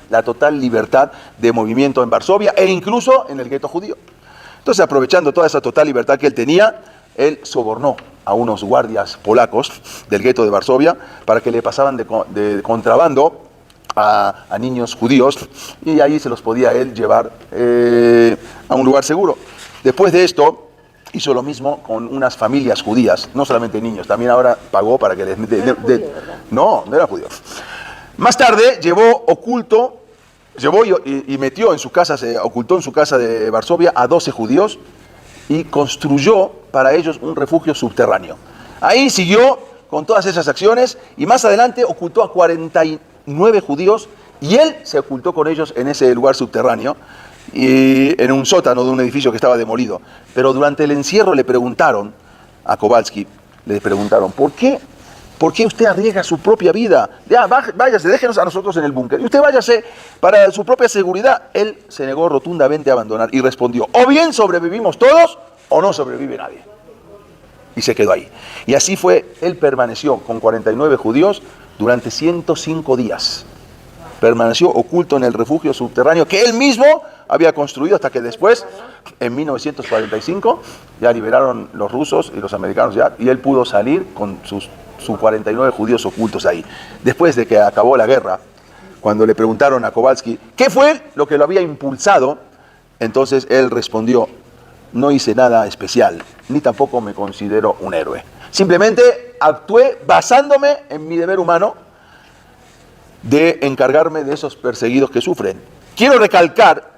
la total libertad de movimiento en Varsovia e incluso en el gueto judío. Entonces, aprovechando toda esa total libertad que él tenía, él sobornó a unos guardias polacos del gueto de Varsovia para que le pasaban de contrabando a niños judíos y ahí se los podía él llevar a un lugar seguro. Después de esto hizo lo mismo con unas familias judías, no solamente niños, también ahora pagó para que les... No era judío. Más tarde metió en su casa, se ocultó en su casa de Varsovia a 12 judíos y construyó para ellos un refugio subterráneo. Ahí siguió con todas esas acciones y más adelante ocultó a 49 judíos y él se ocultó con ellos en ese lugar subterráneo y en un sótano de un edificio que estaba demolido. Pero durante el encierro le preguntaron a Kowalski, le preguntaron, ¿por qué usted arriesga su propia vida? Ya, váyase, déjenos a nosotros en el búnker. Y usted váyase para su propia seguridad. Él se negó rotundamente a abandonar y respondió, o bien sobrevivimos todos o no sobrevive nadie. Y se quedó ahí. Y así fue, él permaneció con 49 judíos durante 105 días. Permaneció oculto en el refugio subterráneo que él mismo había construido hasta que después, en 1945, ya liberaron los rusos y los americanos ya, y él pudo salir con sus 49 judíos ocultos ahí. Después de que acabó la guerra, cuando le preguntaron a Kowalski qué fue lo que lo había impulsado, entonces él respondió, no hice nada especial, ni tampoco me considero un héroe. Simplemente actué basándome en mi deber humano de encargarme de esos perseguidos que sufren. Quiero recalcar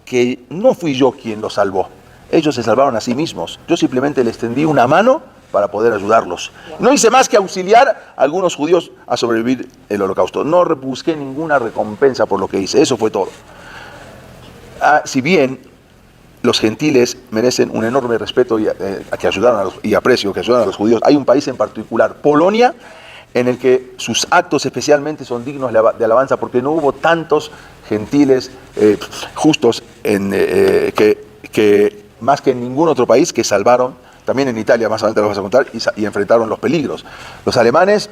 que no fui yo quien los salvó. Ellos se salvaron a sí mismos. Yo simplemente les tendí una mano para poder ayudarlos. No hice más que auxiliar a algunos judíos a sobrevivir el holocausto. No busqué ninguna recompensa por lo que hice. Eso fue todo. Si bien los gentiles merecen un enorme respeto y aprecio que ayudaron a los judíos, hay un país en particular, Polonia, en el que sus actos especialmente son dignos de alabanza, porque no hubo tantos gentiles justos que más que en ningún otro país que salvaron, también en Italia, más adelante lo vas a contar, y enfrentaron los peligros. Los alemanes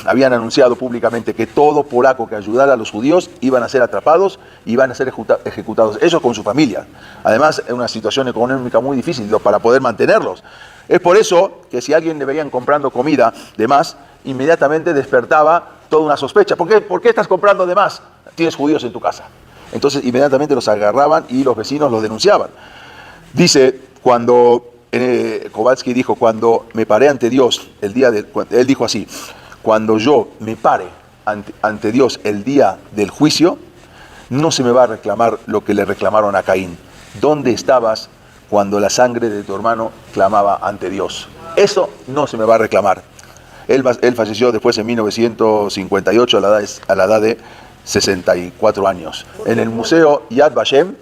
habían anunciado públicamente que todo polaco que ayudara a los judíos iban a ser atrapados y iban a ser ejecutados, ellos con su familia. Además, es una situación económica muy difícil para poder mantenerlos. Es por eso que si a alguien le veían comprando comida de más, inmediatamente despertaba toda una sospecha. ¿Por qué estás comprando de más? Tienes judíos en tu casa. Entonces inmediatamente los agarraban y los vecinos los denunciaban. Dice, Kowalski dijo, cuando me paré ante Dios, él dijo así, cuando yo me pare ante Dios el día del juicio, no se me va a reclamar lo que le reclamaron a Caín. ¿Dónde estabas cuando la sangre de tu hermano clamaba ante Dios? Eso no se me va a reclamar. Él falleció después en 1958 a la edad de 64 años. En el Museo Yad Vashem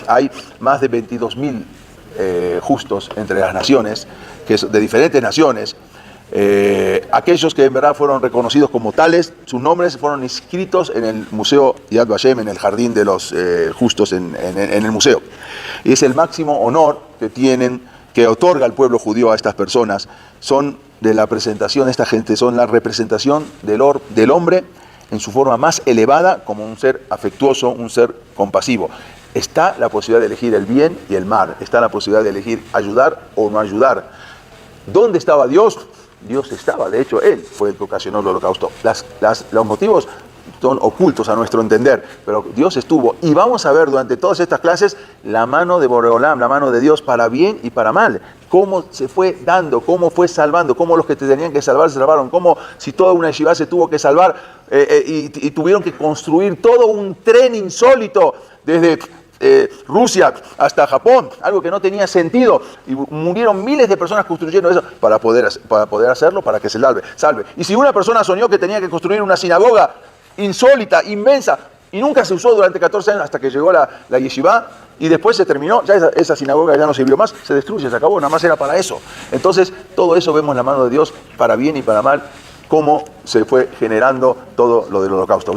hay más de 22.000 justos entre las naciones, de diferentes naciones. Aquellos que en verdad fueron reconocidos como tales, sus nombres fueron inscritos en el Museo Yad Vashem, en el jardín de los justos en el museo. Y es el máximo honor que otorga el pueblo judío a estas personas. Son de la presentación, esta gente son la representación del hombre en su forma más elevada, como un ser afectuoso, un ser compasivo. Está la posibilidad de elegir el bien y el mal, está la posibilidad de elegir ayudar o no ayudar. ¿Dónde estaba Dios? Dios estaba, de hecho, Él fue el que ocasionó el holocausto. Los motivos son ocultos a nuestro entender, pero Dios estuvo. Y vamos a ver durante todas estas clases la mano de Boreolam, la mano de Dios para bien y para mal. Cómo se fue dando, cómo fue salvando, cómo los que te tenían que salvar se salvaron, cómo si toda una yeshivá se tuvo que salvar y tuvieron que construir todo un tren insólito desde Rusia hasta Japón, algo que no tenía sentido, y murieron miles de personas construyendo eso para poder hacerlo, para que se salve. Y si una persona soñó que tenía que construir una sinagoga insólita, inmensa, y nunca se usó durante 14 años hasta que llegó la yeshivá, y después se terminó, ya esa sinagoga ya no sirvió más, se destruye, se acabó, nada más era para eso. Entonces, todo eso vemos la mano de Dios para bien y para mal, cómo se fue generando todo lo del holocausto.